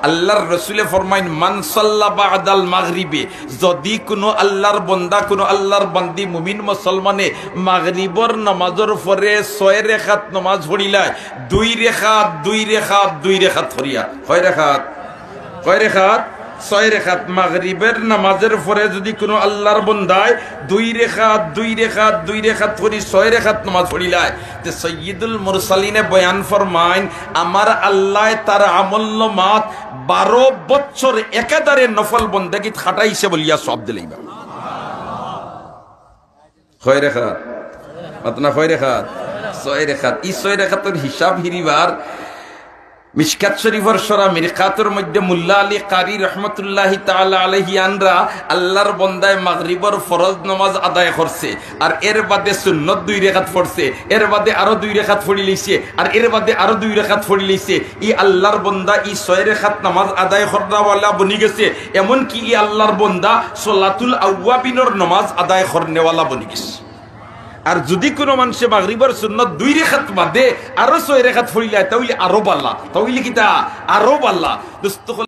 আল্লাহর রাসূলে ফরমাইন মান সাল্লা বাদাল মাগরিবে, যদি কোনো আল্লাহর বান্দা কোনো আল্লাহর বান্দি মুমিন মুসলমানে মাগরিবর নামাজের পরে 6 রাকাত নামাজ পড়িলায়, 2 রাকাত 2 রাকাত 2 রাকাত করিয়া, কয় রাকাত? 6 রাকাত। মাগরিবের নামাজের পরে যদি কোনো আল্লাহর বান্দায় 2 রাকাত 2 রাকাত 2 রাকাত করি 6 রাকাত নামাজ পড়িলায়, তে সাইয়্যিদুল মুরসালিনে বয়ান ফরমাইন আমার আল্লাহ তার আমল নামাত 12 বছর একাধারে নফল বন্দেগী খাটাইছে বলিয়া সব দিলাইবা। কয় রাকাত? মাত্র কয় রাকাত? 6 রাকাত। এই 6 রাকাতের হিসাব হিরিবার মিশকাত শরীফের সরা মিরকাতের মধ্যে মুল্লা আলী কারি রহমতুল্লাহি তাআলা আলাইহি আনরা আল্লাহর বান্দায় মাগরিবর ফরজ নামাজ আদায় করছে, আর এর বাদে সুন্নত 2 রাকাত পড়ছে, এর বাদে আরো 2 রাকাত পড়ি লইছে, আর এর বাদে আরো 2 রাকাত পড়ি লইছে। ই আল্লাহর বান্দা ই 6 রাকাত নামাজ আদায় করনেওয়ালা বনি গেছে, এমন কি ই আল্লাহর বান্দা সলাতুল আওয়াবিনের নামাজ আদায় করনেওয়ালা বনি গেছে। আর যদি কোনো মানুষে মাগরিবের সুন্নত 2 রাকাত বাদে আরো 6 রাকাত পড়িলা তাহলে আরো বাল্লা, তাহলে কিতা আরো বাল্লা। দোস্ত